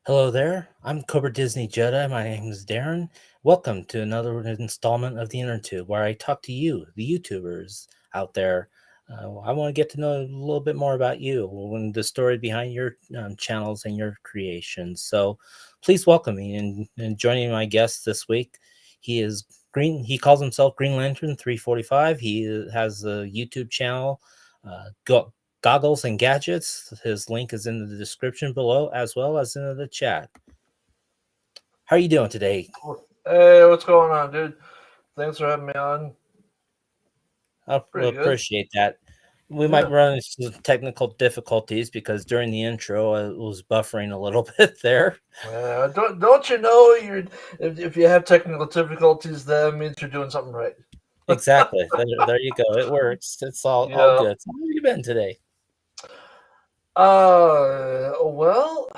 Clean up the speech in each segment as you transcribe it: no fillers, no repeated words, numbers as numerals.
Hello there. I'm Cobra Disney Jedi. My name is Darren. Welcome to another installment of the Inner Tube, where I talk to you, the YouTubers out there. I want to get to know a little bit more about you, and the story behind your channels and your creations. So, please welcome me and joining my guest this week. He is Green. He calls himself Green Lantern 345. He has a YouTube channel. Go Goggles and Gadgets. His link is in the description below, as well as in the chat. How are you doing today? Hey, what's going on, dude? Thanks for having me on. I Pretty good. appreciate that. We might Yeah. run into some technical difficulties because during the intro I was buffering a little bit there. Don't you know if you have technical difficulties, that means you're doing something right. Exactly. There you go. It works. It's all Yeah. good. So how have you been today? Well,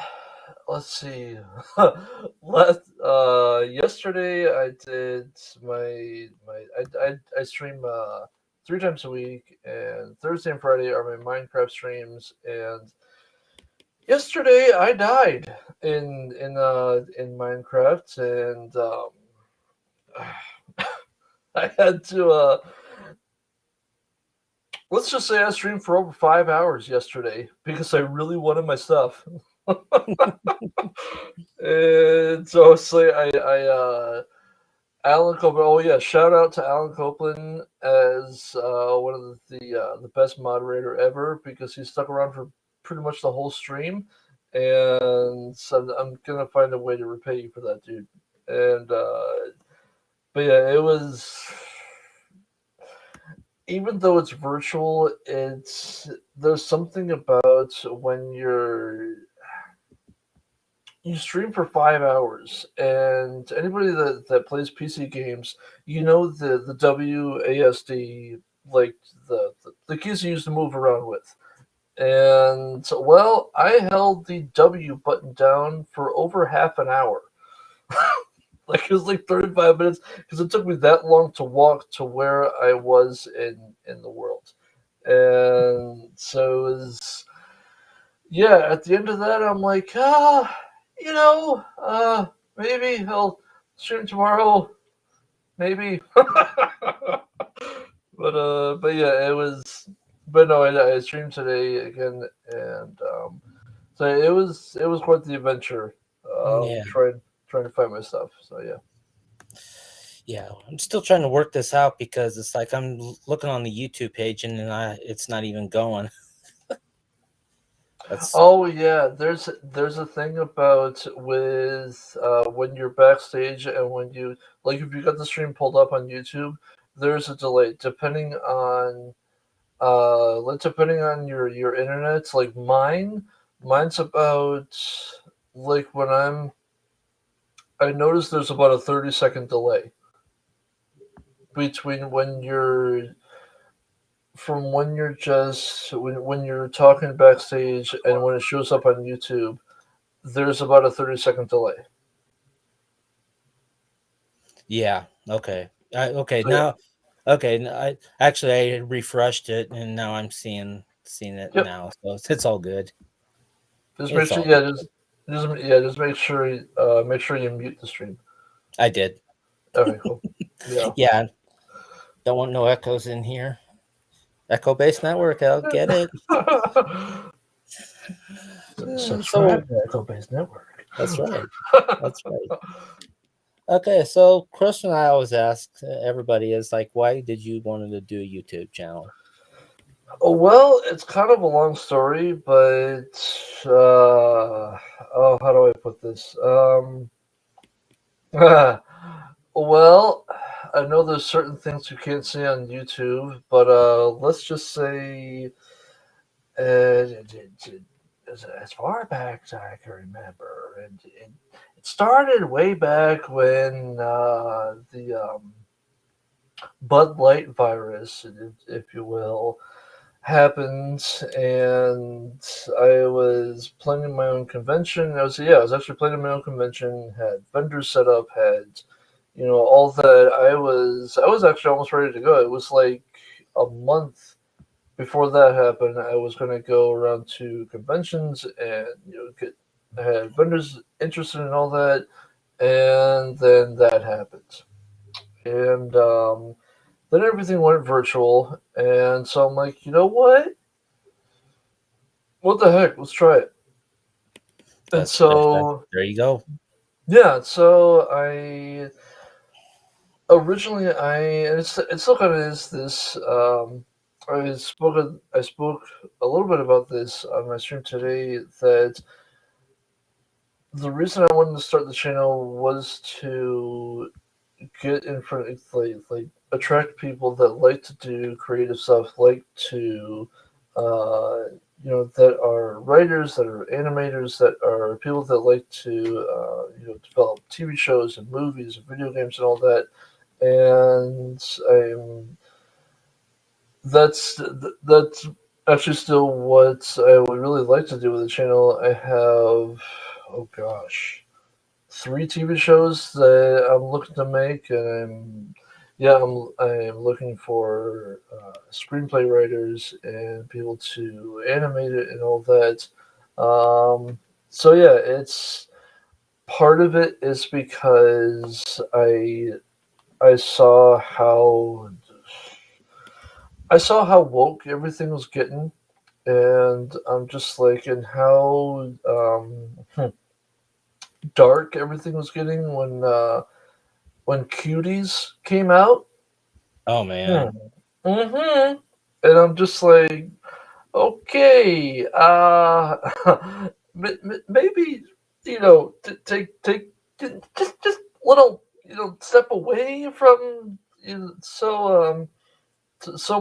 let's see. Yesterday I did I stream 3 times a week, and Thursday and Friday are my Minecraft streams, and yesterday I died in Minecraft, and I had to let's just say I streamed for over 5 hours yesterday because I really wanted my stuff. And so I Alan Copeland. Oh yeah, shout out to Alan Copeland as one of the best moderator ever, because he stuck around for pretty much the whole stream, and so I'm gonna find a way to repay you for that, dude. And but yeah, it was, even though it's virtual, it's there's something about when you stream for 5 hours, and anybody that plays PC games, you know the WASD, like the keys you use to move around with. And well, I held the W button down for over half an hour. Like it was like 35 minutes, because it took me that long to walk to where I was in the world. And so it was, yeah, at the end of that, I'm like, maybe I'll stream tomorrow, maybe. But yeah, it was. But no, I streamed today again, and so it was quite the adventure. Yeah. Trying to find my stuff. So yeah. Yeah. I'm still trying to work this out because it's like I'm looking on the YouTube page and then it's not even going. That's Oh yeah, there's a thing about with when you're backstage, and when you, like, if you got the stream pulled up on YouTube, there's a delay depending on your internet. Like mine's about, like, I noticed there's about a 30-second delay between when you're just when you're talking backstage and when it shows up on YouTube. There's about a 30-second delay. yeah. Okay. Okay. So yeah. Now okay, I actually I refreshed it and now I'm seeing it Yep. now. So it's all good. Just make It's sure, all yeah, good. just make sure you mute the stream. I did. Okay, cool. Yeah. Yeah, don't want no echoes in here. Echo based network, I'll get it. Subscribe So to Echo Base Network. that's right. That's right. Okay, so question I always ask everybody is like, why did you wanted to do a YouTube channel? Oh, well, it's kind of a long story, but how do I put this? Well, I know there's certain things you can't see on YouTube, but let's just say, as far back as I can remember, it started way back when the Bud Light virus, if you will, happened, and I was planning my own convention. I was actually planning my own convention. Had vendors set up. Had, all that. I was actually almost ready to go. It was like a month before that happened. I was going to go around to conventions and get I had vendors interested in all that, and then that happened, and then everything went virtual, and so I'm like, you know what? What the heck? Let's try it. And so There you go. yeah, so I originally and it still kind of is this. I spoke a little bit about this on my stream today. That the reason I wanted to start the channel was to get in front of like attract people that like to do creative stuff, like to that are writers, that are animators, that are people that like to develop TV shows and movies and video games and all that. And I'm that's actually still what I would really like to do with the channel. I have, oh gosh, three TV shows that I'm looking to make, and I'm looking for screenplay writers and people to animate it and all that. So yeah, it's part of it is because I saw how woke everything was getting, and I'm just like, and how dark everything was getting when Cuties came out. Oh Hmm. man. Mm-hmm. And I'm just like, okay, maybe take just little step away from so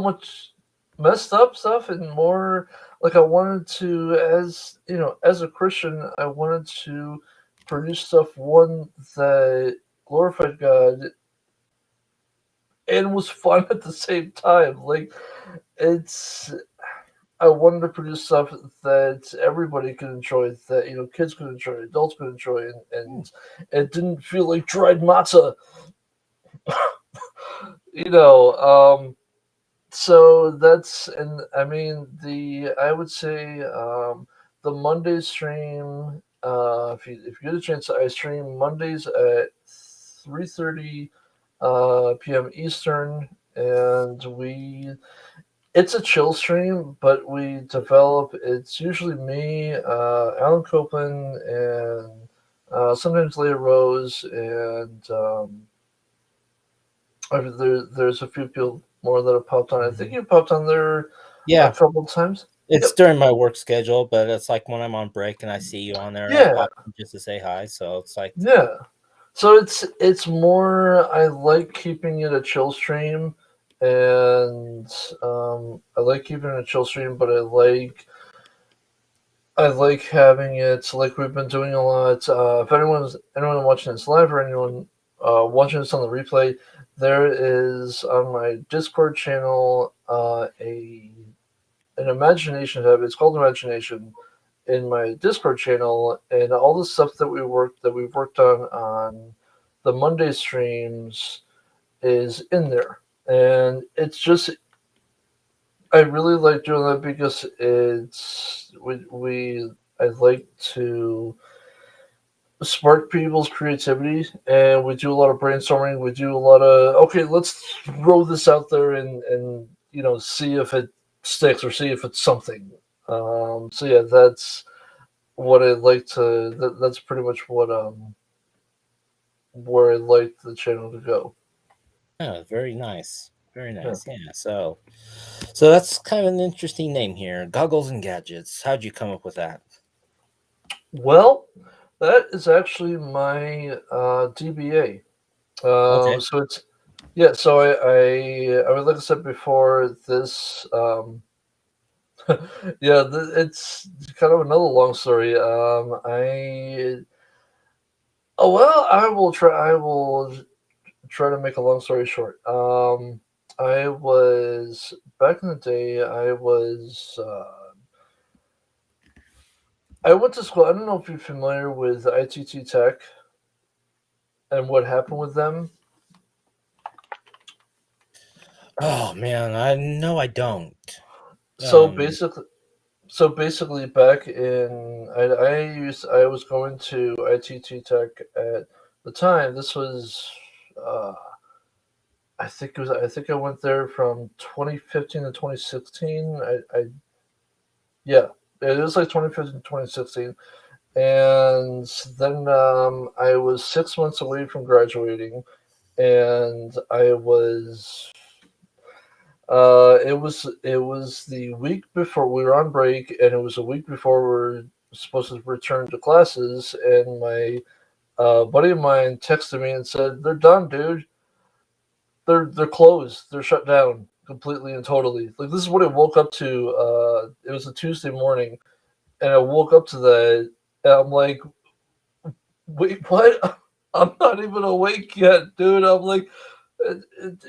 much messed up stuff and more like I wanted to as a Christian I wanted to produce stuff one that glorified God and was fun at the same time. Like it's I wanted to produce stuff that everybody could enjoy, that kids could enjoy, adults could enjoy, and it didn't feel like dried matzah. You know, so that's and I mean the I would say the Monday stream. If you get a chance, I stream Mondays at 3:30 p.m. Eastern, and we it's a chill stream, but we develop. It's usually me, Alan Copeland, and sometimes Leah Rose, and there's a few people more that have popped on. I think you popped on there a Yeah, couple times. it's Yep. during my work schedule, but it's like when I'm on break and I see you on there, I Yeah. pop in just to say hi. So it's like, Yeah. So it's more. I like keeping it a chill stream, and I like keeping it a chill stream, but I like having it like we've been doing a lot. If anyone watching this live or anyone watching this on the replay, there is on my Discord channel an imagination tab. It's called Imagination in my Discord channel, and all the stuff that we've worked on the Monday streams is in there, and it's just I really like doing that because it's we I like to spark people's creativity, and we do a lot of brainstorming. We do a lot of okay, let's throw this out there and see if it sticks or see if it's something. So yeah, that's what I like to. That's pretty much what where I like the channel to go. oh, very nice. Very Yeah. nice. Yeah. So that's kind of an interesting name here. Goggles and gadgets. How'd you come up with that? Well, that is actually my DBA. Okay. So it's yeah. So I mean, like I said before, this yeah, it's kind of another long story. I oh well, I will try to make a long story short. I was back in the day. I went to school. I don't know if you're familiar with ITT Tech and what happened with them. Oh man, I know I don't. So Um, basically, So basically, back in I was going to ITT Tech at the time. This was uh, I think I went there from 2015 to 2016. Yeah, it was like 2015 2016, and then I was 6 months away from graduating, and I was it was the week before we were on break, and it was a week before we were supposed to return to classes. And my buddy of mine texted me and said, "They're done, dude. They're closed. They're shut down completely and totally." Like this is what I woke up to. It was a Tuesday morning, and I woke up to that, and I'm like, "Wait, what? I'm not even awake yet, dude." I'm like,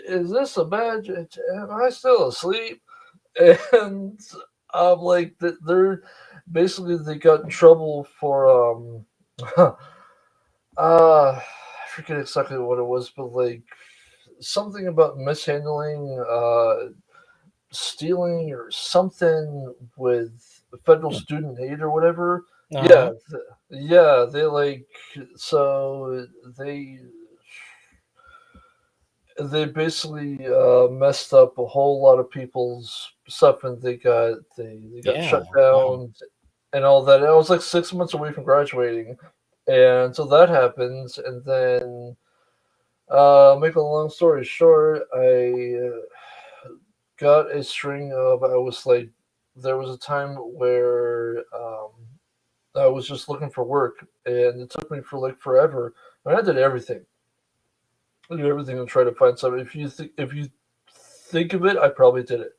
"Is this a bad? Am I still asleep?" And I'm like, they're basically they got in trouble for I forget exactly what it was, but like something about mishandling, stealing or something with federal Hmm. student aid or whatever. Uh-huh. Yeah, yeah, they like so they basically messed up a whole lot of people's stuff, and they got Yeah. shut Wow. down and all that. And I was like 6 months away from graduating, and so that happens, and then make a long story short, I got a string of. I was like, there was a time where I was just looking for work, and it took me for like forever. And I did everything. I did everything to try to find something. If you think of it, I probably did it.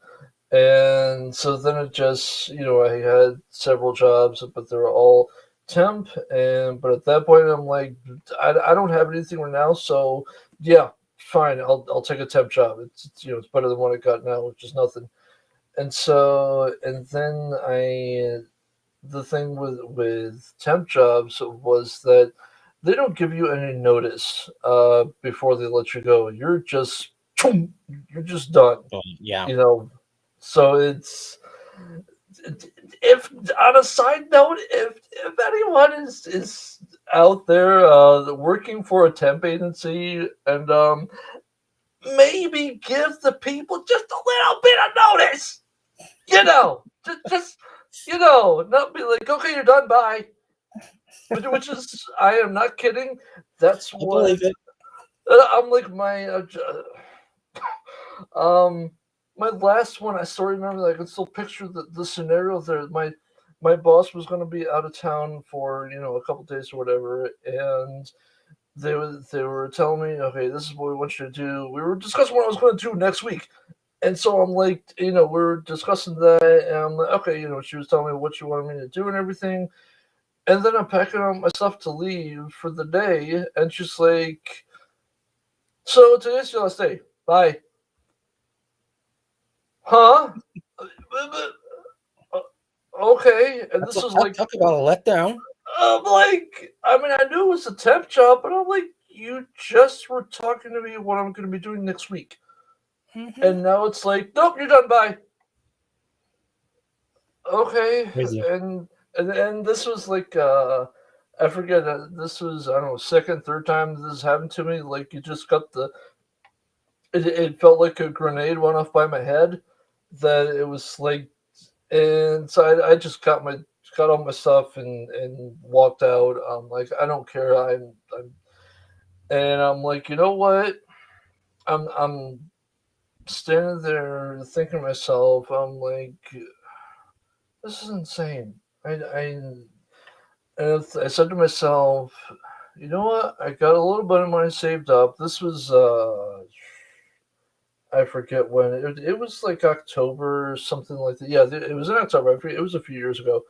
And so then it just, I had several jobs, but they were all temp. And but at that point, I'm like, I don't have anything right now, so yeah, fine, I'll take a temp job. It's better than what I got now, which is nothing. And so and then the thing with temp jobs was that they don't give you any notice before they let you go. You're just done, Well, yeah. you know. So it's if on a side note, if anyone is out there working for a temp agency, and maybe give the people just a little bit of notice, just not be like, okay, you're done, bye. Which is, I am not kidding. That's I believe what it. I'm like. Um, my last one, I still remember that. I can still picture the scenario there. My boss was going to be out of town for a couple days or whatever, and they were telling me, okay, this is what we want you to do. We were discussing what I was going to do next week, and so I'm like, we're discussing that, and I'm like, okay, she was telling me what she wanted me to do and everything, and then I'm packing up my stuff to leave for the day, and she's like, so today's your last day. Bye. Huh? Uh, Okay, and this was like, Talk about a letdown. I'm like, I mean, I knew it was a temp job, but I'm like, you just were talking to me what I'm going to be doing next week, Hmm. and now it's like, nope, you're done. Bye. Okay, Crazy. and this was like, I forget. This was, I don't know, second, third time this happened to me. Like you just got it felt like a grenade went off by my head. That it was like, and so I just got all my stuff and walked out. I'm like, I don't care. And I'm like, you know what? I'm standing there thinking to myself. I'm like, this is insane. I said to myself, you know what? I got a little bit of money saved up. This was I forget when it was like October or something like that. Yeah, it was in October. I forget, it was a few years ago,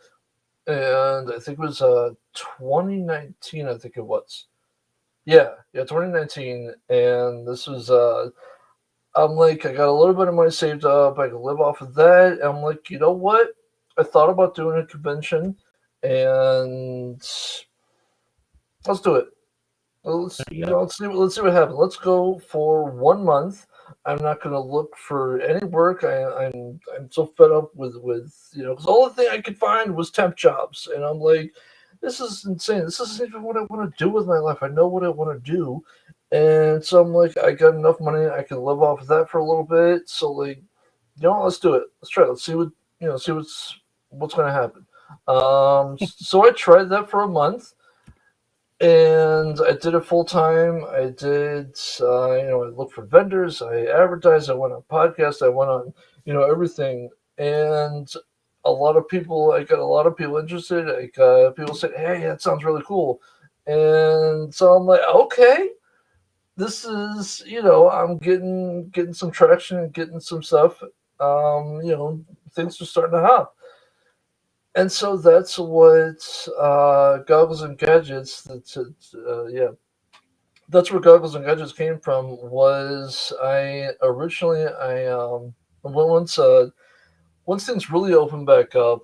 and I think it was 2019. I think it was. Yeah, 2019. And this was I'm like, I got a little bit of money saved up. I can live off of that. And I'm like, you know what? I thought about doing a convention, and let's do it. Well, There you go. let's see what happens. Let's go for 1 month. I'm not going to look for any work. I'm so fed up with because all the thing I could find was temp jobs, and I'm like, this is insane. This isn't even what I want to do with my life. I know what I want to do, and so I'm like, I got enough money. I can live off of that for a little bit. So like, let's do it. Let's try it. Let's see what see what's going to happen. So I tried that for a month, and I did it full time. I did, I looked for vendors. I advertised. I went on podcasts. I went on, everything. And I got a lot of people interested. I got people saying, "Hey, that sounds really cool." And so I'm like, okay, this is, I'm getting some traction and getting some stuff. Things are starting to hop. And so that's what Goggles and Gadgets. That's where Goggles and Gadgets came from. Was I originally once once things really opened back up,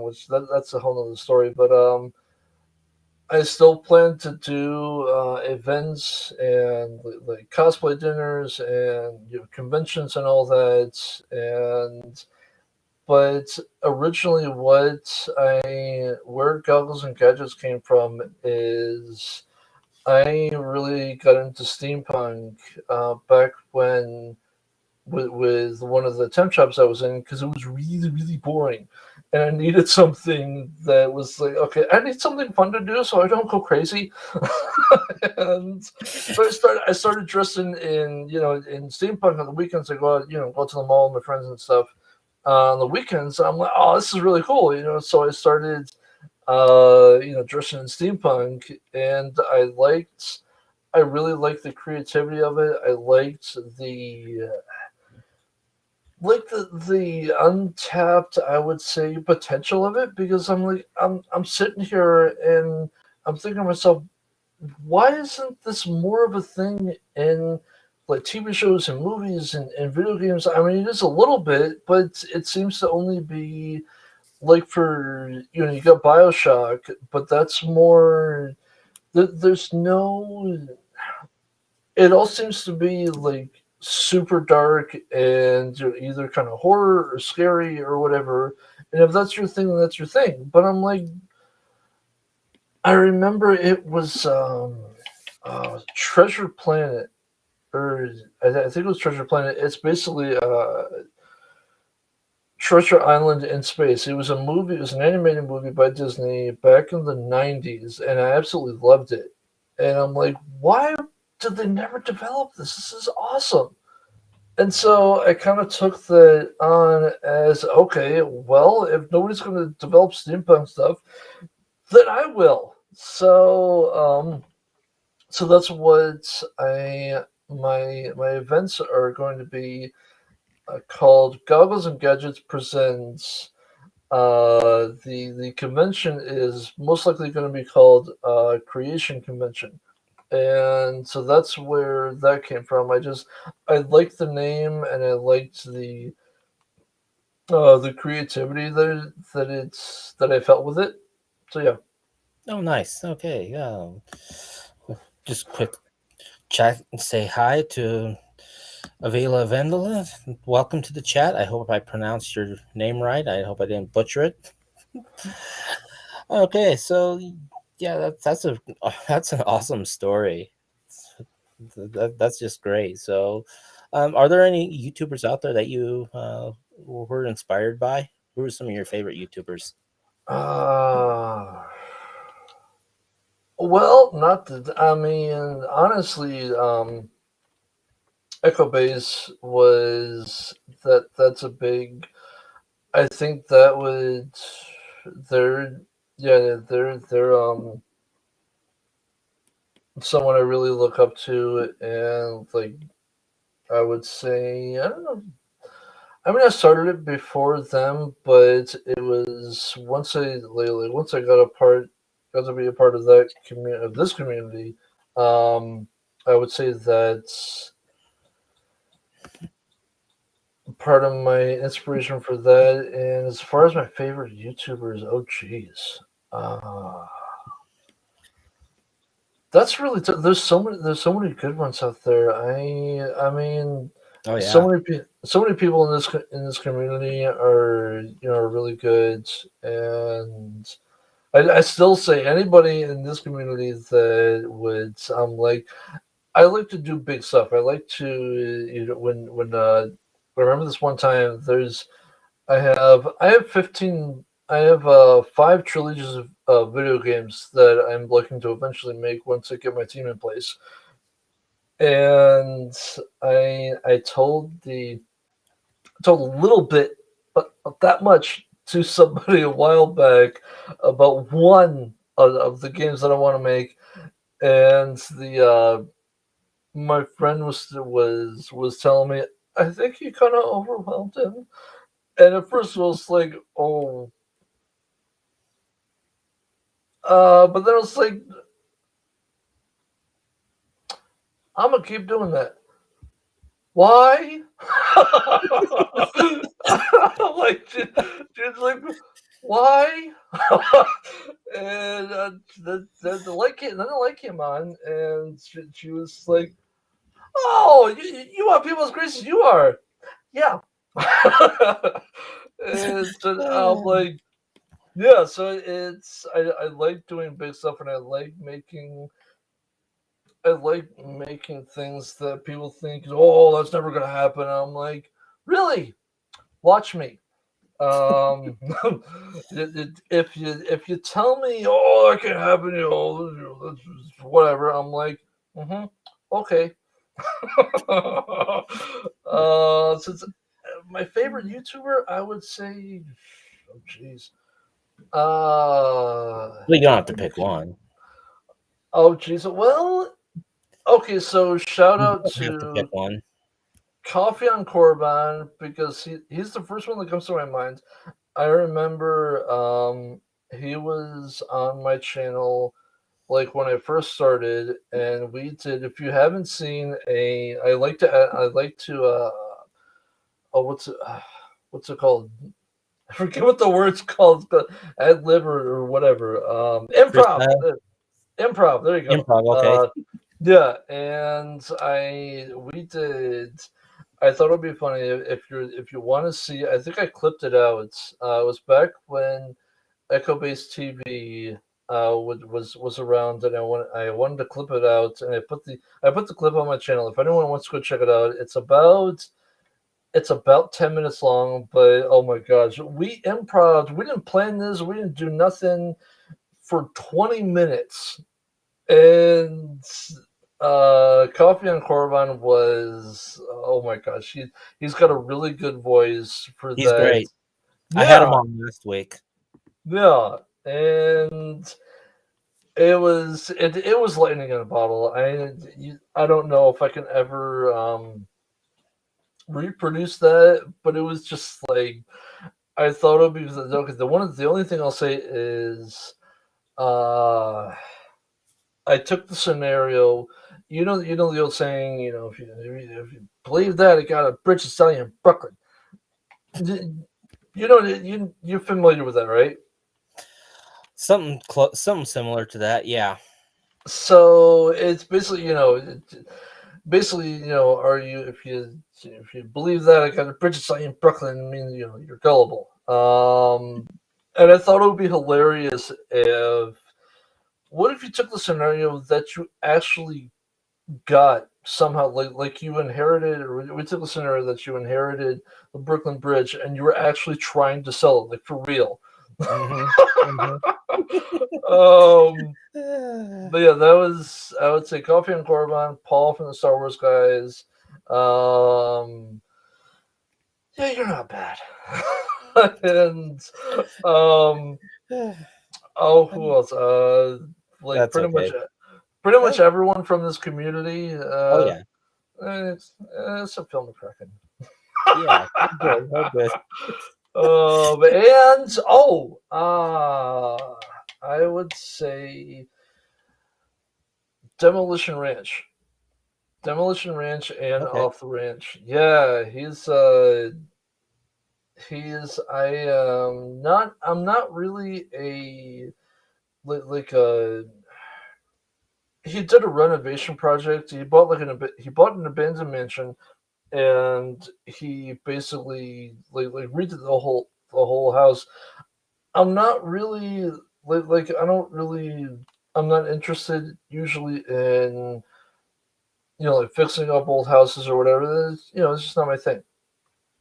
which that's a whole other story. But I still plan to do events and like cosplay dinners and conventions and all that. And but originally, where Goggles and Gadgets came from is I really got into steampunk back when with one of the temp jobs I was in because it was really really boring, and I needed something that was like, okay, I need something fun to do so I don't go crazy. And so I started dressing in steampunk on the weekends. I go out, go to the mall with my friends and stuff. On the weekends, I'm like, oh, this is really cool, So I started dressing in steampunk, and I really liked the creativity of it. I liked the untapped, I would say, potential of it, because I'm like, I'm sitting here and I'm thinking to myself, why isn't this more of a thing in like TV shows and movies and video games? I mean, it is a little bit, but it seems to only be like for you got Bioshock, but that's more. There's no. It all seems to be like super dark and either kind of horror or scary or whatever. And if that's your thing, then that's your thing. But I'm like, I remember it was Treasure Planet, or I think it was Treasure Planet. It's basically Treasure Island in space. It was a movie. It was an animated movie by Disney back in the '90s, and I absolutely loved it. And I'm like, why did they never develop this? This is awesome. And so I kind of took that on as, okay, well, if nobody's going to develop steampunk stuff, then I will. So that's what my events are going to be called. Goggles and Gadgets presents. The convention is most likely going to be called Creation Convention, and so that's where that came from. I liked the name, and I liked the creativity that I felt with it. So yeah. Oh, nice. Okay. Just quick chat and say hi to Avila Vendela. Welcome to the chat. I hope I pronounced your name right. I hope I didn't butcher it. Okay, so yeah, that's an awesome story. That's just great. So, are there any YouTubers out there that you were inspired by? Who are some of your favorite YouTubers? Uh, well, not that. I mean, honestly, Echo Base was that's a big. I think that would they're they're someone I really look up to, and like I would say, I don't know. I mean, I started it before them, but it was once I got to be a part of that community, of this community. Um, I would say that part of my inspiration for that. And as far as my favorite YouTubers, oh geez, uh, That's really there's so many good ones out there. I mean, Oh yeah. so many people in in this community are are really good, and I still say anybody in this community that would like I like to do big stuff. I like to when I remember this one time. I have 15. I have five trilogies of video games that I'm looking to eventually make once I get my team in place. And I told a little bit, but that much to somebody a while back about one of the games that I want to make, and the my friend was telling me I think you kind of overwhelmed him, and at first I was like, oh, but then I was like, I'm gonna keep doing that. Why? Like, she's like, why? And then the light came on, and she was like, "Oh, you want people's graces? You are, yeah." And so I'm like, yeah. So I like doing big stuff, and I like making things that people think, oh, that's never gonna happen. I'm like, really? Watch me. Um, if you tell me, oh, that can't happen, whatever. I'm like, okay. Since my favorite YouTuber, I would say, oh, jeez. Well, you don't have to pick one. Oh, jeez. Well, okay. So shout You out don't have to pick to one. Coffee on Corban because he's the first one that comes to my mind. I remember he was on my channel like when I first started, and we did. If you haven't seen I like to oh what's it called? I forget what the word's called, but ad lib or whatever. Improv, Freestyle, improv. There you go. improv. Okay. Yeah, and I we did. I thought it'd be funny if you want to see. I think I clipped it out. It was back when Echo Based TV was around, and I wanted to clip it out, and I put the clip on my channel. If anyone wants to go check it out, it's about 10 minutes long. But oh my gosh, we improv. We didn't plan this. We didn't do nothing for 20 minutes, and Coffee on Corban was oh my gosh, he's got a really good voice for He's that. great. I had him Yeah, on last week. yeah, and it was lightning in a bottle. I don't know if I can ever reproduce that, but it was just like I thought it would be okay. The only thing I'll say is uh I took the scenario. You know the old saying. You know, if you believe that, it got a bridge to sell you in Brooklyn. You know, you're familiar with that, right? Something similar to that. Yeah. So it's basically, basically, are you if you believe that I got a bridge to sell you in Brooklyn, it means you're gullible. And I thought it would be hilarious if what if you took the scenario that you actually got somehow like you inherited or we took a scenario that you inherited the Brooklyn Bridge and you were actually trying to sell it like for real. Hmm. Hmm. um but yeah, that was I would say Coffee and Corban, Paul from the Star Wars guys. um yeah, you're not bad. And um oh, who else? Like That's okay. pretty much That- everyone from this community. oh yeah. It's a film cracking. Yeah. Oh, good. Oh, good. And I would say Demolition Ranch, Demolition Ranch, and Okay. Off the Ranch. Yeah, he's I'm not really a like a he did a renovation project. He bought an abandoned mansion, and he basically like redid the whole house. I'm not really like I don't really I'm not interested usually in like fixing up old houses or whatever. It's just not my thing.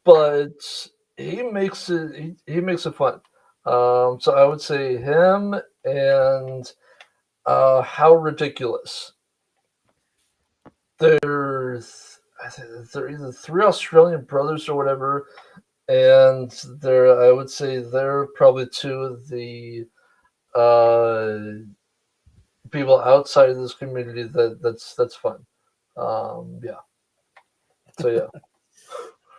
But he makes it fun. So I would say him and How Ridiculous. I think they're either three Australian brothers or whatever, and I would say they're probably two of the uh, people outside of this community that's fun. Yeah. So yeah.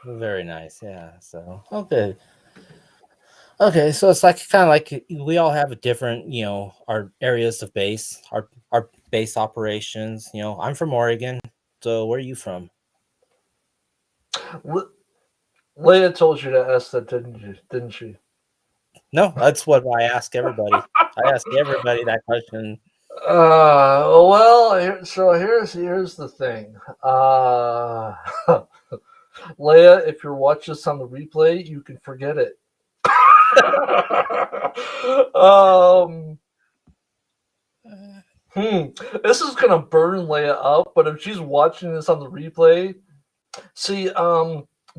Very nice. Yeah. So okay. Okay, so it's like kind of like we all have a different, our areas of base, our base operations. I'm from Oregon, so where are you from? Le- Leia told you to ask that, didn't she? No, that's what I ask everybody. I ask everybody that question. Well, so here's the thing. Leia, if you're watching this on the replay, you can forget it. um, this is gonna burn Leia up, but if she's watching this on the replay, see,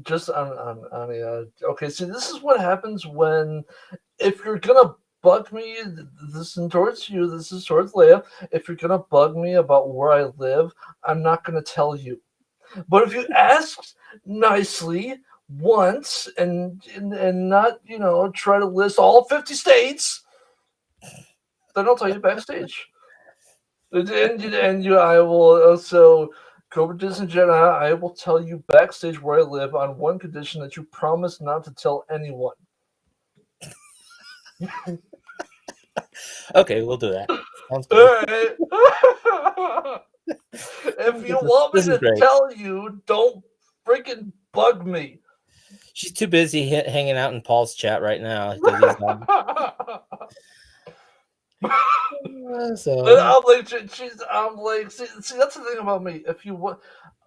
just on okay, see, this is what happens when if you're gonna bug me, this is towards you, this is towards Leia. If you're gonna bug me about where I live, I'm not gonna tell you. But if you ask nicely once and not try to list all 50 states, then I'll tell you backstage. And I will also Cobra Disney Jedi. I will tell you backstage where I live on one condition that you promise not to tell anyone. Okay, we'll do that. Sounds All good. right. If you want me This is to great. tell you, don't freaking bug me. She's too busy hanging out in Paul's chat right now because he's on. So I'm like, I'm like, see, that's the thing about me.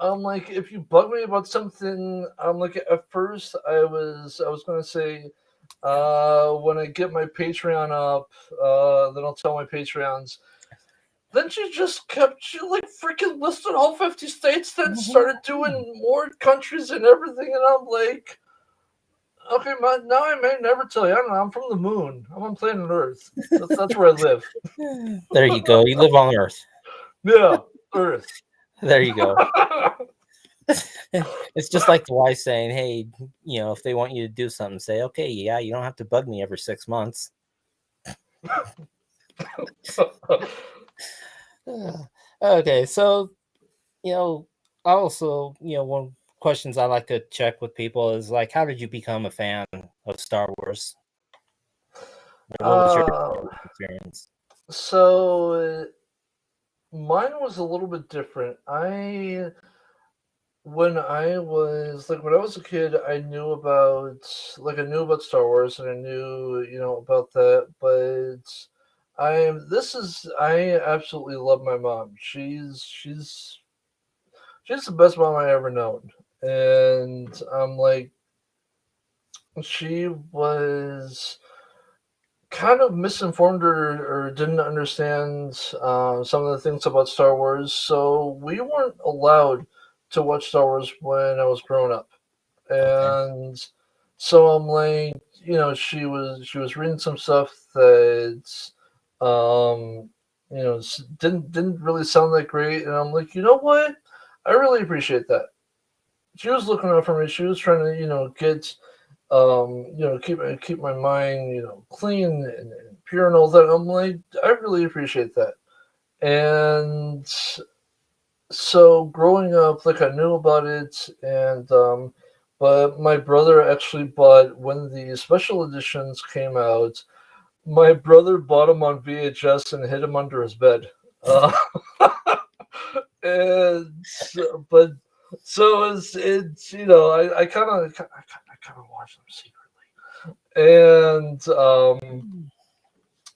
I'm like, if you bug me about something, I'm like, at first I was gonna say, when I get my Patreon up, then I'll tell my Patreons. Then she like freaking listed all 50 states, then started doing more countries and everything, and I'm like, okay, man, now I may never tell you. I don't know. I'm from the moon. I'm on planet Earth. That's where I live. there you go. You live on Earth. Yeah, Earth. There you go. It's just like the wife saying, "Hey, if they want you to do something, say, okay, yeah, you don't have to bug me every 6 months." Okay, so also, one questions I like to check with people is like, how did you become a fan of Star Wars? What was your uh, experience? so mine was a little bit different. When I was like when I was a kid, I knew about Star Wars and I knew about that, but I absolutely love my mom. She's the best mom I ever known, and I'm like she was kind of misinformed or didn't understand some of the things about Star Wars, so we weren't allowed to watch Star Wars when I was growing up, Okay. and so I'm like, she was reading some stuff that, um, didn't really sound that great, and I'm like, you know what, I really appreciate that. She was looking out for me. She was trying to, get keep my mind, clean and pure and all that. I'm like, I really appreciate that. And so growing up, like I knew about it, and but my brother actually bought when the special editions came out. My brother bought them on VHS and hid them under his bed. Uh, but so it's I kind of watched them secretly, and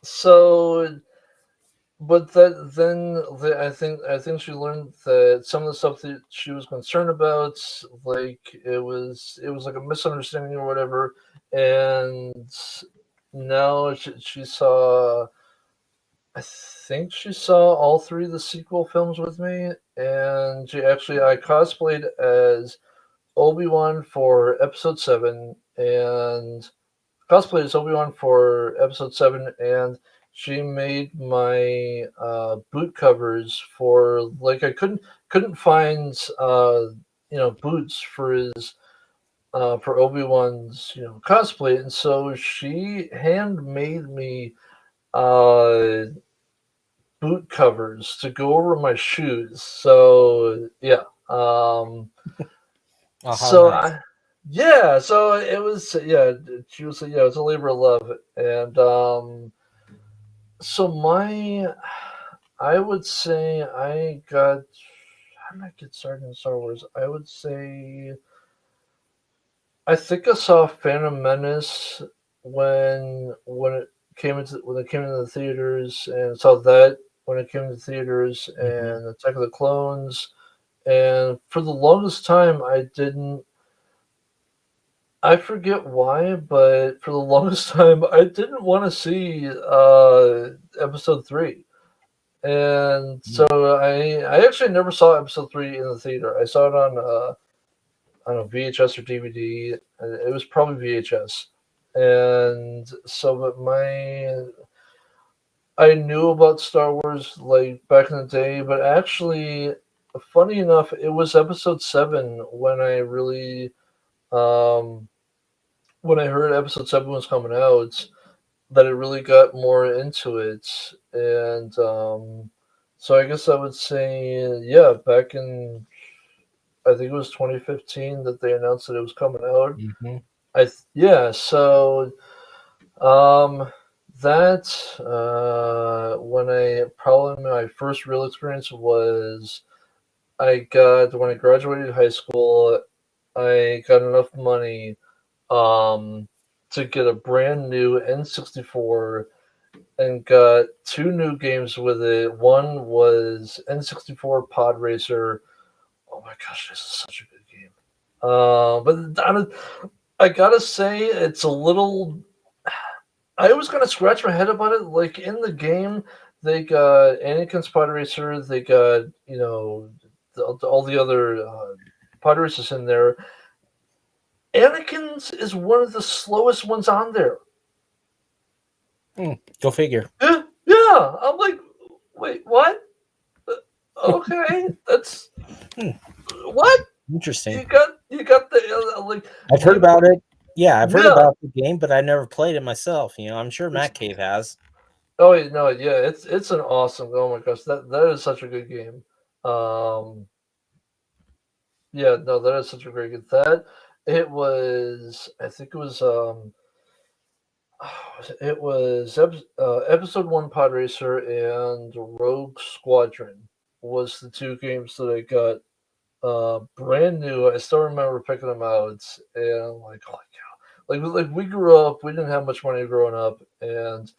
so I think she learned that some of the stuff that she was concerned about, like it was like a misunderstanding or whatever, and now she saw. I think she saw all three of the sequel films with me, and I cosplayed as Obi-Wan for Episode 7, and cosplayed as Obi-Wan for Episode 7, and she made my boot covers for, like, I couldn't find boots for his for Obi-Wan's cosplay, and so she handmade me uh boot covers to go over my shoes. So yeah. Oh, how So nice. I, yeah. So it was She was it's a labor of love, and so my I would say I got how did I get started in Star Wars? I would say I think I saw Phantom Menace when it came into the theaters, and saw that when it came into theaters, Mhm. and Attack of the Clones. And for the longest time, I forget why, but for the longest time, I didn't want to see Episode 3. And so Mm. I actually never saw Episode 3 in the theater. I saw it on I don't know, VHS or DVD. It was probably VHS. And so, but I knew about Star Wars like back in the day, but actually, funny enough, it was Episode 7 um, when I heard Episode 7 was coming out, that I really got more into it. And so I guess I would say, yeah, back in, I think it was 2015 that they announced that it was coming out. Mhm. Yeah, so um, that when I probably my first real experience was I got when I graduated high school, I got enough money um to get a brand new N64 and got two new games with it. One was N64 Pod Racer. Oh my gosh, this is such a good game. I gotta say, it's a little. I was gonna scratch my head about it. Like in the game, they got Anakin's Pod Racer. They got all the other pod racers in there. Anakin's is one of the slowest ones on there. Go figure. Yeah, yeah. I'm like, wait, what? Okay, that's Hmm. what Interesting. you got the like I've heard you about it. Yeah, I've heard yeah. about the game, but I never played it myself. I'm sure It's Matt Cave has. oh wait, no, yeah, it's an awesome. Oh my gosh, that is such a good game. Um, yeah, no, that is such a great game. That it was, I think it was episode one Pod Racer and Rogue Squadron was the two games that I got brand new. I still remember picking them out, and I'm like, holy cow! Like we grew up, we didn't have much money growing up, and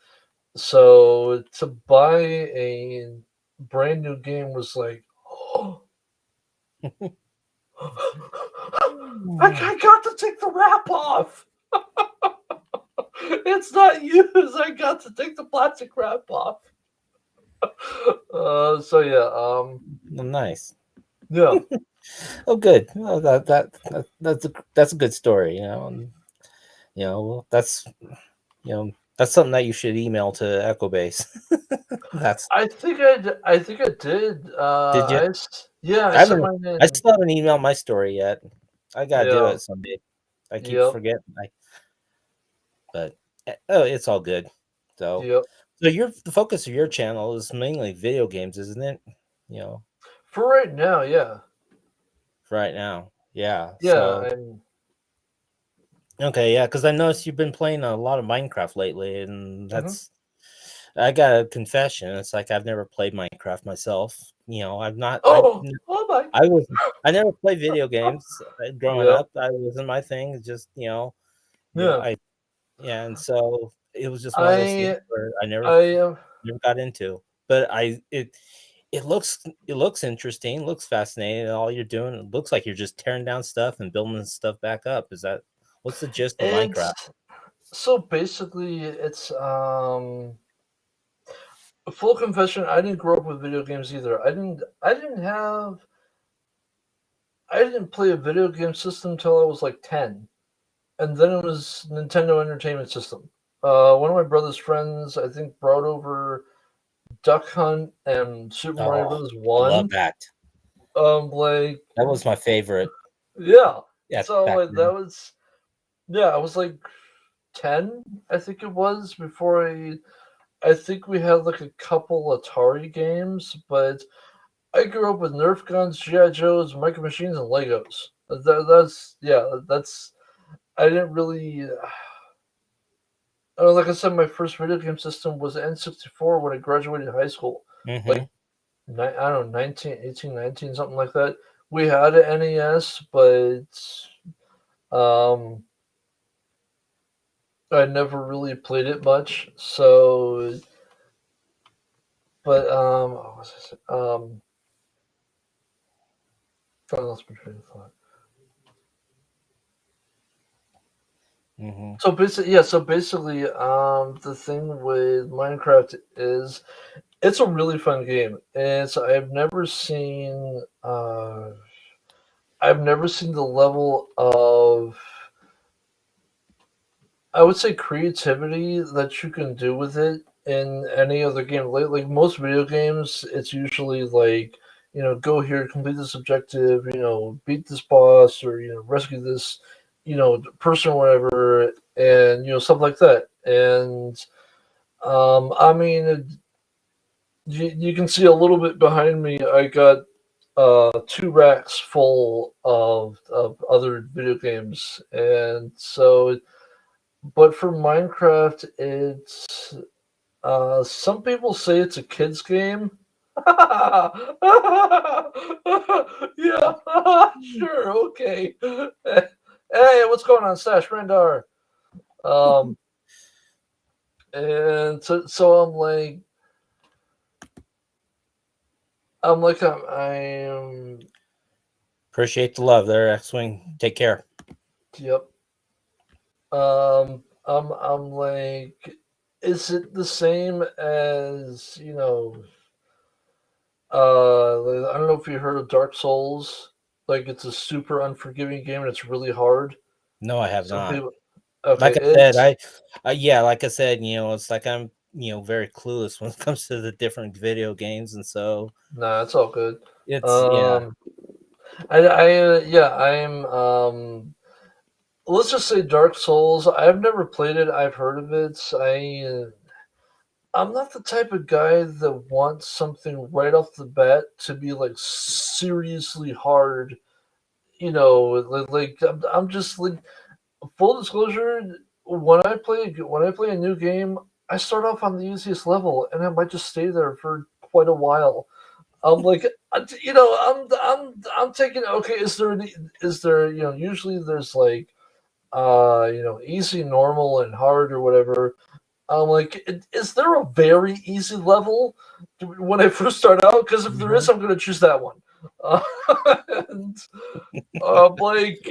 so to buy a brand new game was like, oh, I got to take the wrap off. It's not used. I got to take the plastic wrap off. So yeah, Well, nice. yeah. Oh, good. Well, that's a good story. That's that's something that you should email to Echo Base. That's I think I did. did you? Yeah, I I sent haven't. mine I in. still haven't emailed my story yet. I gotta do Yeah. it someday. I keep Yep. forgetting. But oh, it's all good. So, Yep. the focus of your channel is mainly video games, isn't it? You know, For right now, yeah. right now. Yeah. Yeah, So and okay, yeah, because I noticed you've been playing a lot of Minecraft lately, and mhm. I got a confession. It's like I've never played Minecraft myself. I've not. Oh my. I was. I never played video games growing Yep. up. That wasn't my thing. It's just Yeah. I yeah, and so it was just one of those things I where I never I am never got into. but it looks interesting, looks fascinating. And all you're doing, it looks like you're just tearing down stuff and building stuff back up. Is that what's the gist of Minecraft? It's so basically it's full confession, I didn't grow up with video games either. I didn't play a video game system until I was like 10. And then it was Nintendo Entertainment System. One of my brother's friends, I think, brought over Duck Hunt and Super Mario Oh, Bros. I love 1. that. Like, That was my favorite. yeah. Yeah, So back like then. that was, yeah, I was like 10, I think it was, before I think we had like a couple Atari games, but I grew up with Nerf guns, GI Joes, Micro Machines, and Legos. That's I didn't really. Like I said, my first video game system was N64 when I graduated high school. Mm-hmm. Like, I don't know, 19, 18, 19, something like that. We had an NES, but um, I never really played it much. So, but what was I saying? I lost my train of thought. Mm-hmm. So basically, yeah. So basically, the thing with Minecraft is it's a really fun game. It's I've never seen the level of, I would say, creativity that you can do with it in any other game. Like most video games, it's usually like, go here, complete this objective, beat this boss, or rescue this, person or whatever, and stuff like that. And I mean, you can see a little bit behind me. I got two racks full of other video games, and so. But for Minecraft, it's some people say it's a kids game. Yeah, sure, okay. Hey, what's going on, Sash Rendar? Um, and so I'm Appreciate the love there, X-Wing. Take care. yep. I'm like, is it the same as I don't know if you heard of Dark Souls. Like, it's a super unforgiving game and it's really hard. No, I have Some not. people, okay, Like I said, yeah, like I said, it's like I'm, very clueless when it comes to the different video games, and so nah, it's all good. it's yeah. Um, yeah, let's just say Dark Souls. I've never played it. I've heard of it. I'm not the type of guy that wants something right off the bat to be like seriously hard. I'm just like, full disclosure. When I play a new game, I start off on the easiest level, and I might just stay there for quite a while. I'm like, I'm taking, okay. Is there usually there's like easy, normal, and hard or whatever. I'm like, is there a very easy level when I first start out? Because if there Mhm. is, I'm going to choose that one. Uh, and like,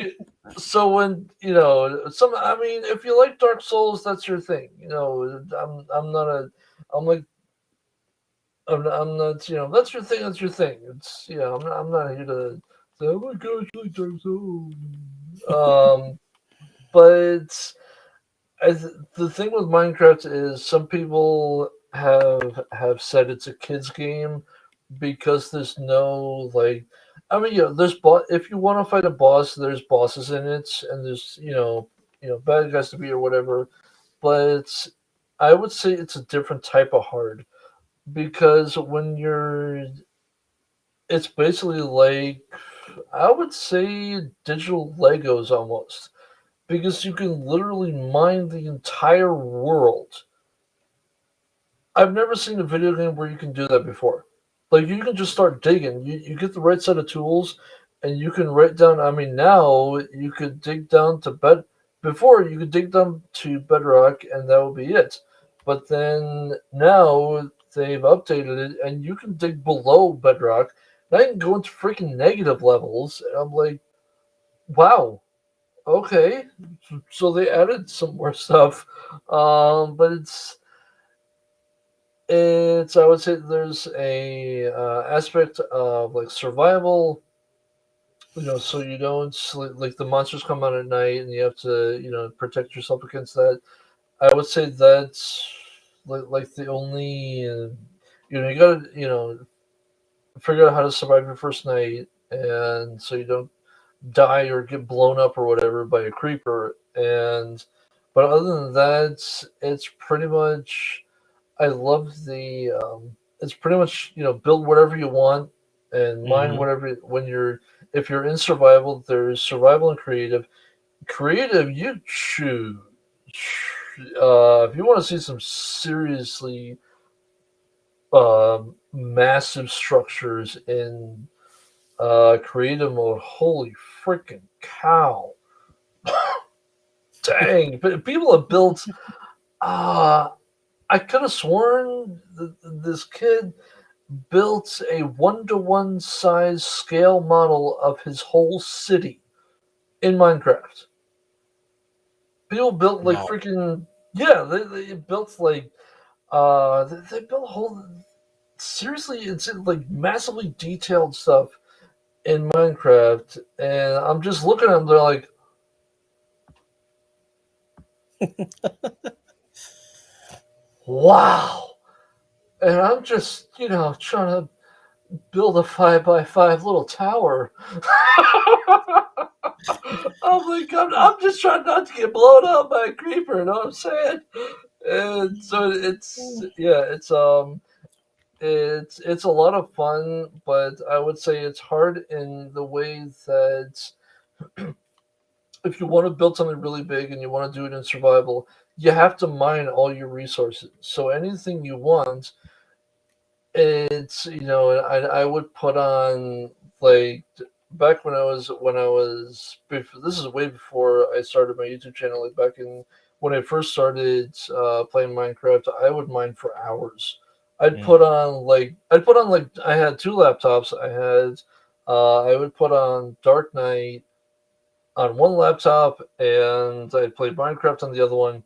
so when I mean, if you like Dark Souls, that's your thing. I'm not a, I'm like, I'm not, that's your thing. That's your thing. It's I'm not here to say, oh my gosh, I like Dark Souls. But the thing with Minecraft is some people have said it's a kids game because there's no, like, I mean, there's if you want to fight a boss, there's bosses in it, and there's bad guys to be or whatever. But I would say it's a different type of hard because it's basically like, I would say, digital Legos almost, because you can literally mine the entire world. I've never seen a video game where you can do that before. Like, you can just start digging. You get the right set of tools, and you can write down. I mean, now you could dig down to bed. Before, you could dig down to bedrock, and that would be it. But then now they've updated it, and you can dig below bedrock. And I can go into freaking negative levels. And I'm like, wow, okay. So they added some more stuff, but it's I would say there's a aspect of like survival, so you don't sleep, like the monsters come out at night and you have to, protect yourself against that. I would say that's like the only, you gotta, figure out how to survive your first night, and so you don't die or get blown up or whatever by a creeper. But other than that, it's pretty much, I love it's pretty much, build whatever you want and mine Hmm. whatever, if you're in survival, there's survival and creative. Creative, you choose. If you want to see some seriously massive structures in creative mode, holy freaking cow. Dang, but people have built. Uh, I could have sworn this kid built a 1-to-1 size scale model of his whole city in Minecraft. People built like Wow. freaking, yeah. They built like they built whole, seriously, it's like massively detailed stuff in Minecraft, and I'm just looking at them. They're like, wow, and I'm just trying to build a 5 by 5 little tower. I'm like, I'm just trying not to get blown up by a creeper. You know what I'm saying? And so it's a lot of fun, but I would say it's hard in the way that if you want to build something really big and you want to do it in survival, you have to mine all your resources. So anything you want, it's I would put on, like, back when I was before, this is way before I started my YouTube channel. Like back in when I first started playing Minecraft, I would mine for hours. Mm. I had two laptops. I would put on Dark Knight on one laptop, and I played Minecraft on the other one,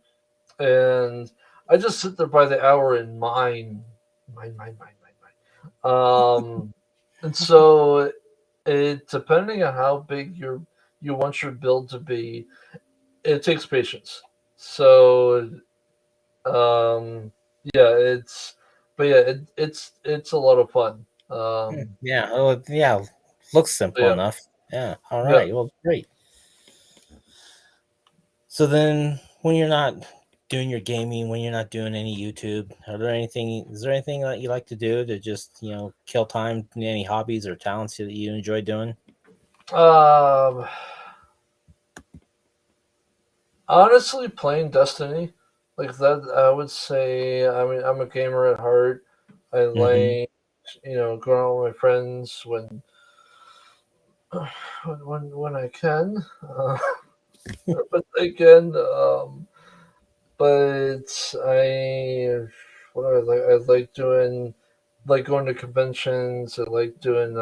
and I just sit there by the hour and mine. And so it, depending on how big you want your build to be, it takes patience. So yeah, it's a lot of fun. Yeah. Oh, yeah. Looks simple Yeah, enough. Yeah. All yeah. right. Well, great. So then, when you're not doing your gaming, when you're not doing any YouTube, is there anything that you like to do to just, kill time? Any hobbies or talents that you enjoy doing? Um, Honestly, playing Destiny, like that, I would say. I mean, I'm a gamer at heart. I Hmm. like, going out with my friends when I can. But again, but what do I like? I like doing, like going to conventions. I like doing. Hmm,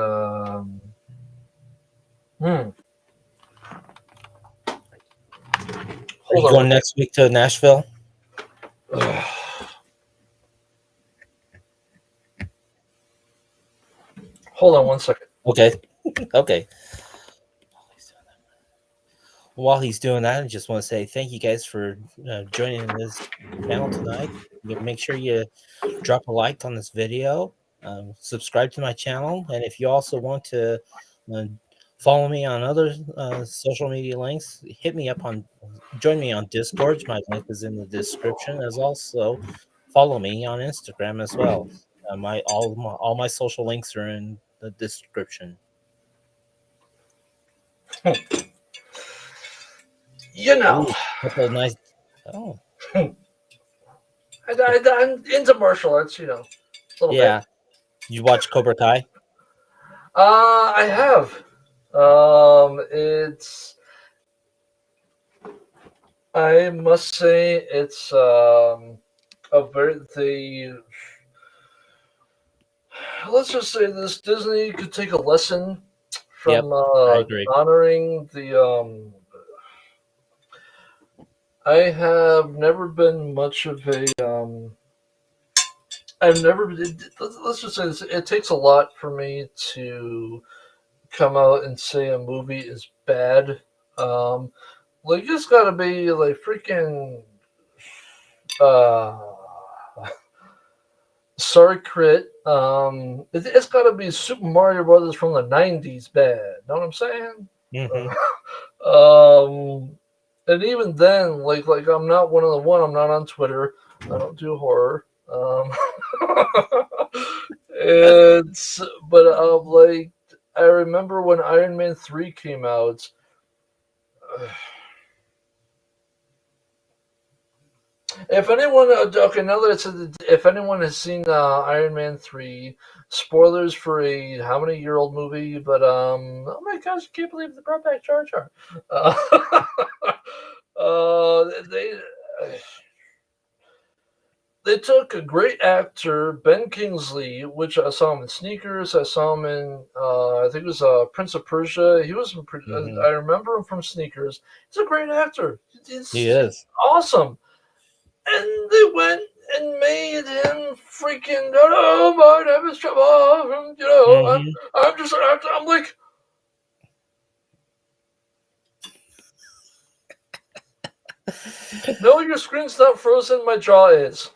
Are hold you on going one next week to Nashville? second. Hold on 1 second. Okay. Okay. While he's doing that, I just want to say thank you guys for joining this channel tonight. Make sure you drop a like on this video, subscribe to my channel, and if you also want to uh, follow me on other social media links, join me on Discord. My link is in the description. As also follow me on Instagram as well. All my social links are in the description. You know, Oh, couple of nice. Oh, I'm into martial arts. A little bit. yeah. You watch Cobra Kai? I have. It's. I must say it's a very, let's just say this: Disney could take a lesson Yep, from I agree. honoring the. I have never been much of a. I've never. Let's just say this: it takes a lot for me to come out and say a movie is bad. Um, like it's got to be like freaking. Uh, Sorry, crit. It's got to be Super Mario Brothers from the '90s bad. Know what I'm saying? Hmm. And even then, like I'm not one of the one. I'm not on Twitter. I don't do horror. It's but like I remember when Iron Man 3 came out. If anyone, okay, now that it's if anyone has seen Iron Man 3, spoilers for a how many year old movie, but oh my gosh, I can't believe they brought back Jar Jar. Uh, they they took a great actor, Ben Kingsley, which I saw him in Sneakers. I saw him in, I think it was Prince of Persia. He was, Hmm. I remember him from Sneakers. He's a great actor. He He's is. awesome. And they went and made him freaking, oh, my name is Trevor. And, Hmm. I'm just an actor. I'm like, no, your screen's not frozen. My jaw is.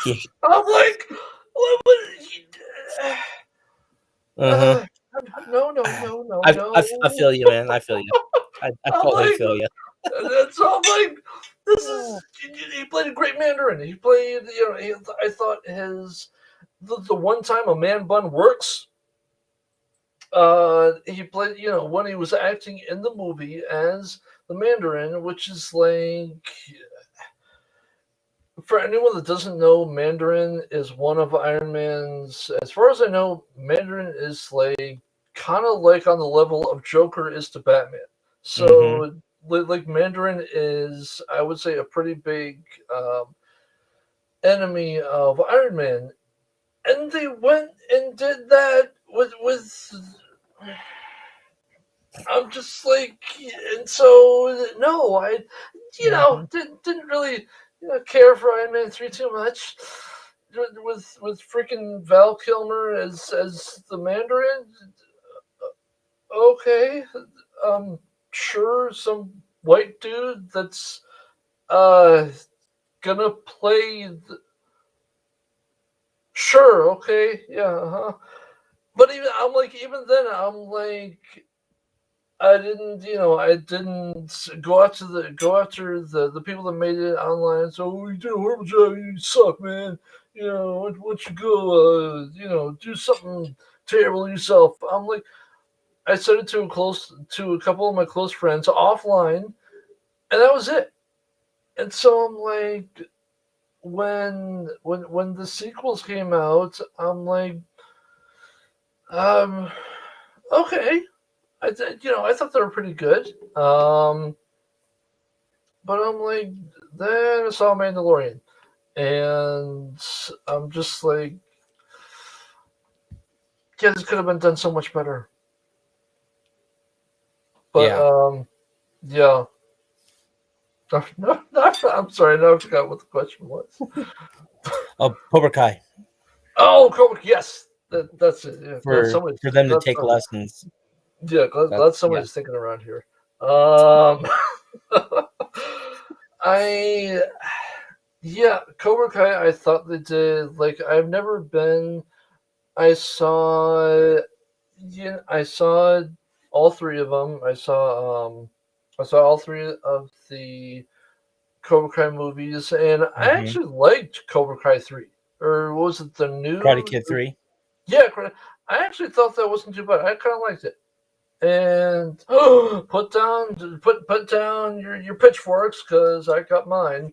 Yeah. I'm like, what Uh-huh. uh, no, no, no, no, I no. feel you, man. I feel you. I I'm totally like, feel you. and so I'm like, this is. He played a great Mandarin. He played, I thought the one time a man bun works. He played, when he was acting in the movie as the Mandarin, which is like, for anyone that doesn't know, Mandarin is one of Iron Man's. As far as I know, Mandarin is like kind of like on the level of Joker is to Batman. Hmm. So, like Mandarin is, I would say, a pretty big enemy of Iron Man, and they went and did that with. I'm just like, and so no, I, Hmm. didn't really, care for Iron Man 3 too much. With freaking Val Kilmer as the Mandarin, okay, um, sure, some white dude that's uh gonna play. Sure, okay, yeah, but even then, I'm like, I didn't go after the people that made it online. So, oh, you did a horrible job. You suck, man. Why don't you go, do something terrible yourself? I'm like, I said it to a couple of my close friends offline, and that was it. And so I'm like, when the sequels came out, I'm like, um, okay. I thought they were pretty good. But I'm like, then I saw Mandalorian, and I'm just like, yeah, this could have been done so much better. But Yeah. yeah. No, I'm sorry, now I forgot what the question was. Oh, Cobra Kai Oh, yes, that's it. Yeah, glad somebody. for them to Glad, take lessons. yeah, glad That's yeah. somebody's thinking around here. Um, I yeah, Cobra Kai. I thought they did like I've never been. I saw Yeah, I saw all three of them. I saw all three of the Cobra Kai movies, and I Hmm. actually liked Cobra Kai 3. Or was it the Karate new? Kid 3. Yeah, I actually thought that wasn't too bad. I kind of liked it. And put down your pitchforks because I got mine.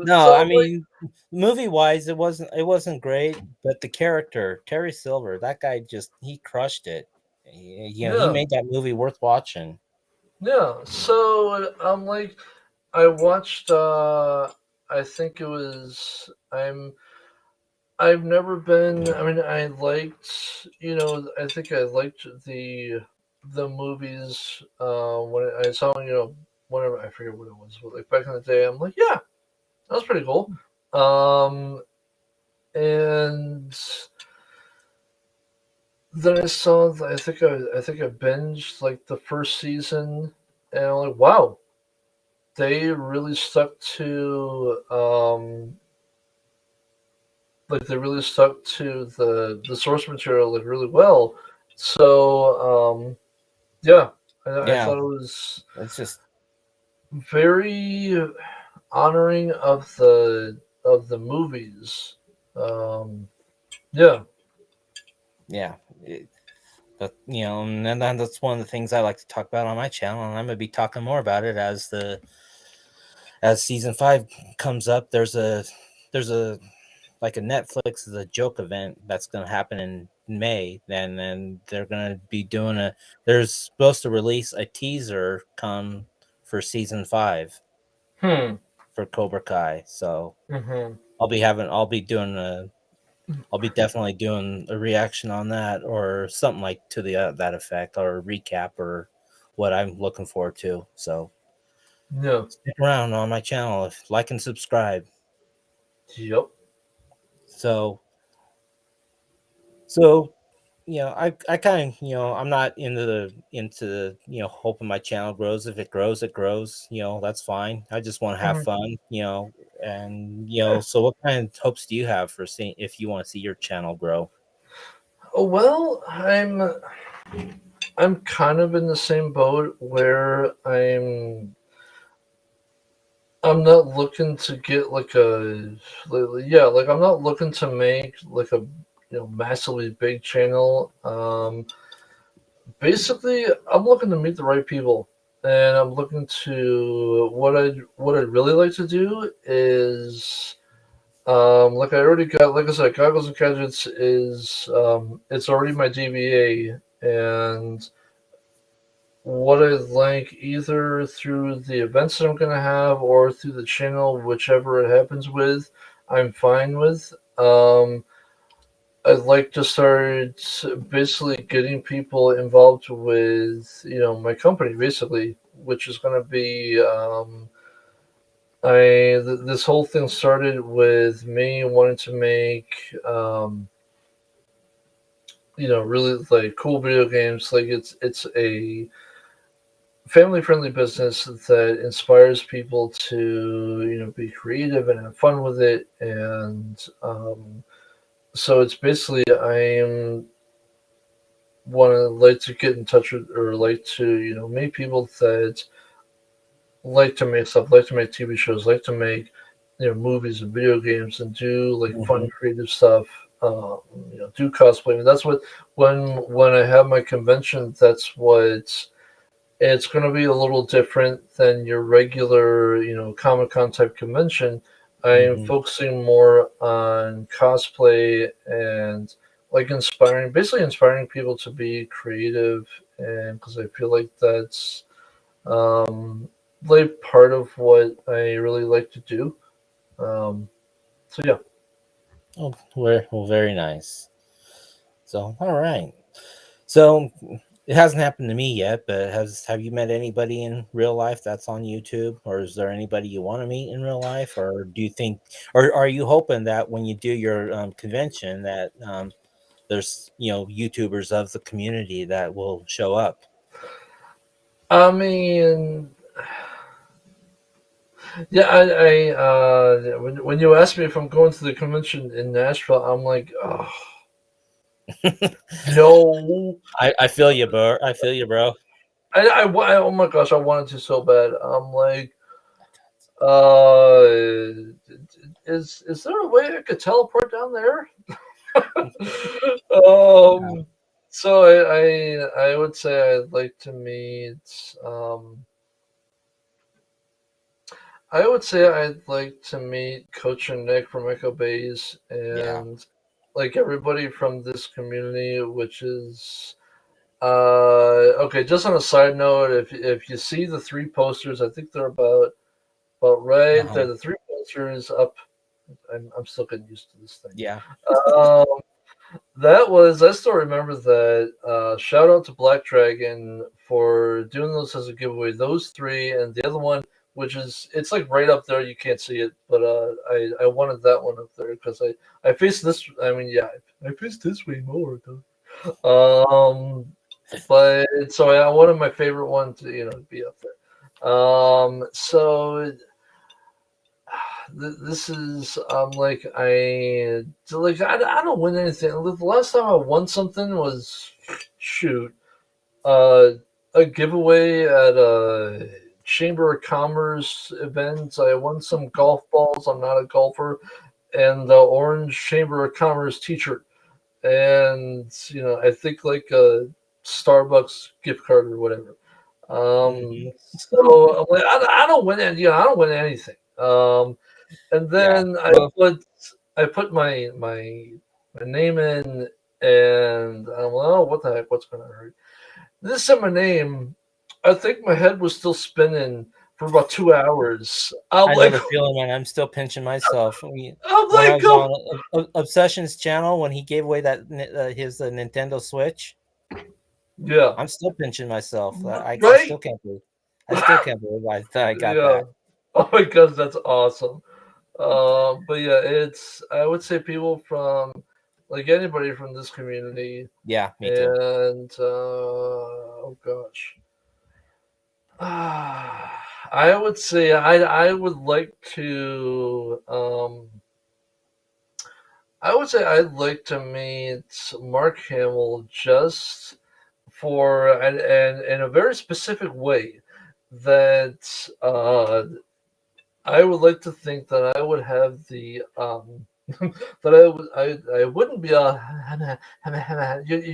No, So I I'm like, mean, movie wise, it wasn't great, but the character Terry Silver, that guy just he crushed it. He yeah, made that movie worth watching. yeah. So I'm like, I watched. I think it was. I've never been. I mean, I liked, I think I liked the movies when I saw, whenever I forget what it was, but like back in the day, I'm like, yeah, that was pretty cool. Um, and then I saw, I think I binged like the first season, and I'm like, wow, they really stuck to they really stuck to the source material like really well. So yeah, I Yeah, thought it was it's just very honoring of the movies. Um, yeah. yeah. But and then that's one of the things I like to talk about on my channel, and I'm gonna be talking more about it as season 5 comes up. There's a like a Netflix is a joke event that's gonna happen in May. Then they're gonna be doing a. They're supposed to release a teaser come for season 5 Hmm. for Cobra Kai. So Hmm. I'll be definitely doing a reaction on that or something like to the that effect or a recap or what I'm looking forward to. So Yeah. stick around on my channel, if like and subscribe. Yep. So so I kind of I'm not hoping my channel grows. If it grows, it grows. That's fine. I just want to have Hmm. fun. And Yeah. so what kind of hopes do you have for seeing if you want to see your channel grow? Oh, well, I'm kind of in the same boat where I'm not looking to get I'm not looking to make like a massively big channel. Basically, I'm looking to meet the right people, and I'm looking to what I'd really like to do is like I already got, like I said, Goggles and Gadgets is it's already my DBA, and what I like either through the events that I'm going to have or through the channel, whichever it happens with, I'm fine with. I'd like to start basically getting people involved with, my company, basically, which is going to be, this whole thing started with me wanting to make, um, really like cool video games. Like it's a family friendly business that inspires people to be creative and have fun with it, and so it's basically I am want to like to get in touch with or like to meet people that like to make stuff, like to make TV shows, like to make movies and video games and do like fun Mhm. creative stuff, do cosplay. I mean, that's what when I have my convention, that's what it's going to be. A little different than your regular, Comic Con type convention. I am Mhm. focusing more on cosplay and like basically inspiring people to be creative, and because I feel like that's um, like part of what I really like to do. Um, so yeah. Oh, very nice. So, all right. So, it hasn't happened to me yet, but have you met anybody in real life that's on YouTube, or is there anybody you want to meet in real life, or do you think, or are you hoping that when you do your convention that there's YouTubers of the community that will show up? I mean, yeah, when you ask me if I'm going to the convention in Nashville, I'm like, oh, no. I feel you, bro. I feel you, bro. Oh my gosh, I wanted to so bad. I'm like, uh, is there a way I could teleport down there? Yeah. um, so I would say I'd like to meet. I would say I'd like to meet Coach and Nick from Echo Bays Yeah. and like everybody from this community, which is okay. Just on a side note, if you see the three posters, I think they're about right. Uh-huh. They're the three posters up. I'm still getting used to this thing. Yeah. Um, that was, I still remember that. Shout out to Black Dragon for doing those as a giveaway. Those three, and the other one, which is, it's like right up there. You can't see it, but I wanted that one up there because I faced this. I mean, yeah, I faced this way more though. But so I wanted my favorite one to be up there. So this is I don't win anything. The last time I won something was shoot uh a giveaway at a Chamber of Commerce event. I won some golf balls. I'm not a golfer, and the Orange Chamber of Commerce T-shirt, and I think like a Starbucks gift card or whatever. Hmm. So I'm like, I don't win any, I don't win anything. And Yeah. then Well, I put my name in, and I'm like, oh, what the heck? What's gonna hurt? This time my name, I think my head was still spinning for about 2 hours. I'm I know like, the feeling, man. I'm still pinching myself. I'm When I like, was oh, on Obsession's channel, when he gave away his Nintendo Switch, yeah, I'm still pinching myself. I right, still can't believe. I still can't believe I got yeah. that. Oh my gosh, that's awesome. But yeah, it's, I would say people from, like, anybody from this community, Yeah, me too. and oh gosh. I would say I would like to I would say I'd like to meet Mark Hamill just for, and in a very specific way, that I would like to think that I would have the that I wouldn't be you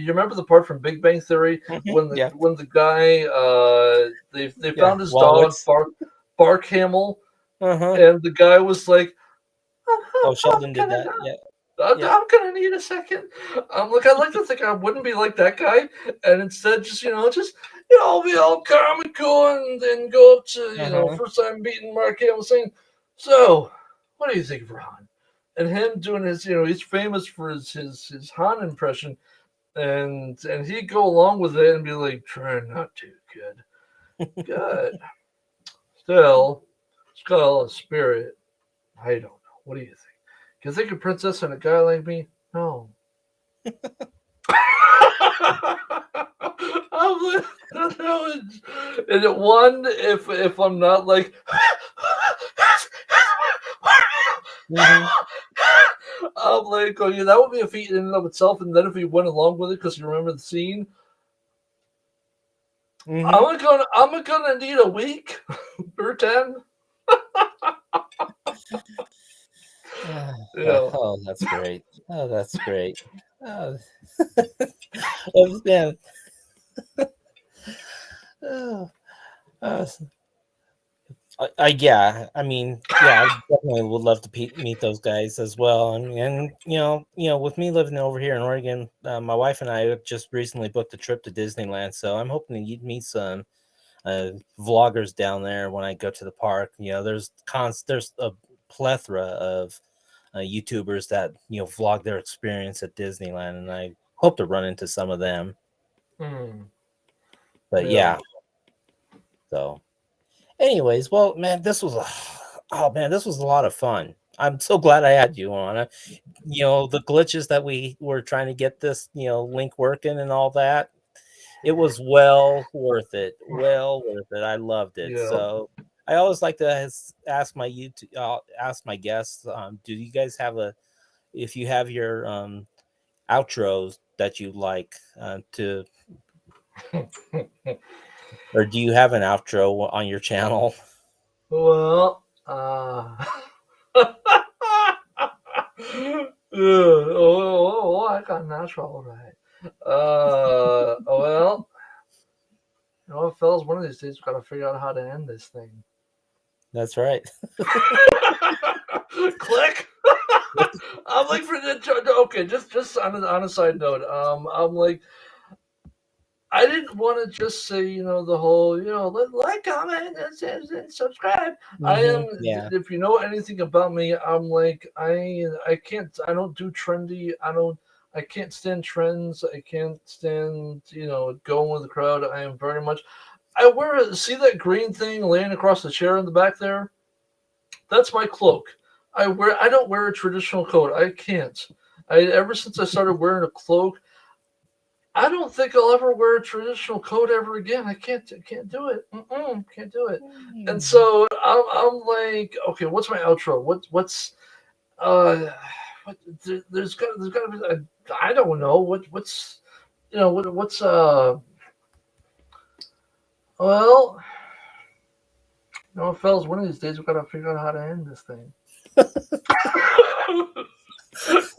remember the part from Big Bang Theory when Yeah, the guy they yeah. found his dog Walwitz. Bark Hamill, Uh-huh. and the guy was like, Oh, I'm Sheldon did gonna that. Yeah, yeah. I'm gonna need a second. Like, I'd like to think I wouldn't be like that guy, and instead just I'll be all calm and cool, and go up to Uh-huh. first time meeting Mark Hamill saying, "So, what do you think of Han?" And him doing his, he's famous for his Han impression, and he'd go along with it and be like, "Try not to, kid. Good. Still, it's got all the spirit. I don't know. What do you think? Can you think of princess and a guy like me? No." I'm like, and at one, if I'm not like, Hmm. I'm like, oh yeah, that would be a feat in and of itself. And then if we went along with it, because you remember the scene, Hmm. I'm gonna need a week or 10. Yeah. Oh, that's great. Oh, that's great. Oh, oh man. Oh, uh, yeah, I mean, yeah, I definitely would love to meet those guys as well. And with me living over here in Oregon, my wife and I just recently booked a trip to Disneyland, so I'm hoping to meet some vloggers down there when I go to the park. There's a plethora of YouTubers that vlog their experience at Disneyland, and I hope to run into some of them. Hmm. But Yeah. yeah, so. Anyways, well, man, oh man, this was a lot of fun. I'm so glad I had you on. The glitches that we were trying to get this, link working and all that. It was well worth it. Well worth it. I loved it. Yeah. So I always like to ask ask my guests, do you guys have if you have your outros that you like to, or do you have an outro on your channel? Well, I got natural right. Well, fellas, one of these days we got to figure out how to end this thing. That's right. Click. I'm like, for the okay. Just on a side note, I'm like, I didn't want to just say, the whole, like, comment, and subscribe. I am, Yeah. if you know anything about me, I'm like, I can't, I don't do trendy. I can't stand trends. I can't stand, going with the crowd. I am very much, see that green thing laying across the chair in the back there? That's my cloak. I don't wear a traditional coat. I can't. Ever since I started wearing a cloak, I don't think I'll ever wear a traditional coat ever again. I can't do it. Can't do it. And so I'm like, okay, what's my outro? Uh, what, there's got to be. I don't know what's what's well, fellas, one of these days we got to figure out how to end this thing.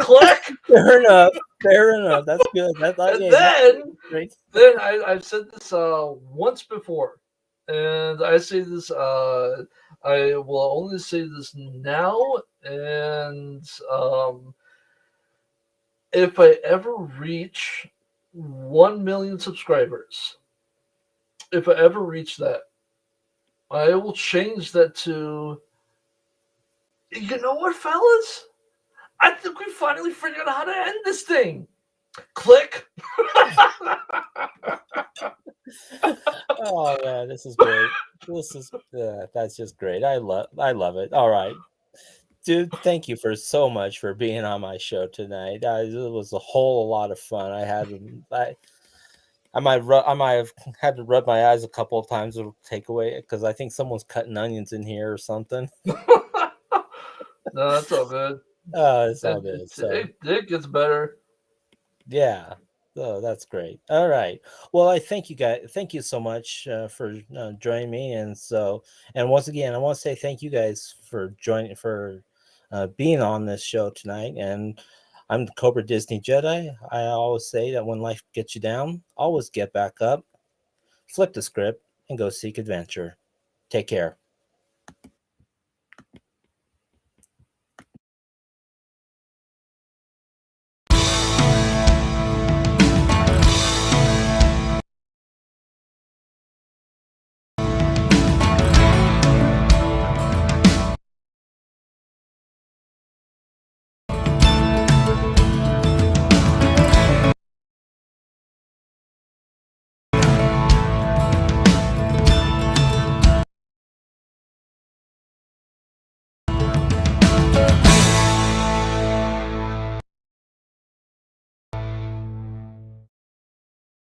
Click. Fair enough. Fair enough. That's good. That's And okay. Great. then I've said this once before, and I say this. I will only say this now, and if I ever reach 1 million subscribers, if I ever reach that, I will change that to. You know what, fellas? I think we finally figured out how to end this thing. Click. Oh man, this is great. This is that's just great. I love it. All right. Dude, thank you for so much for being on my show tonight. It was a whole lot of fun. I might have had to rub my eyes a couple of times to take away because I think someone's cutting onions in here or something. No, that's all good. It's all good. So It gets better. yeah, oh, that's great. All right. Well, I thank you guys. Thank you so much for joining me. And once again, I want to say thank you guys for being on this show tonight. And I'm the Cobra Disney Jedi. I always say that when life gets you down, always get back up, flip the script, and go seek adventure. Take care.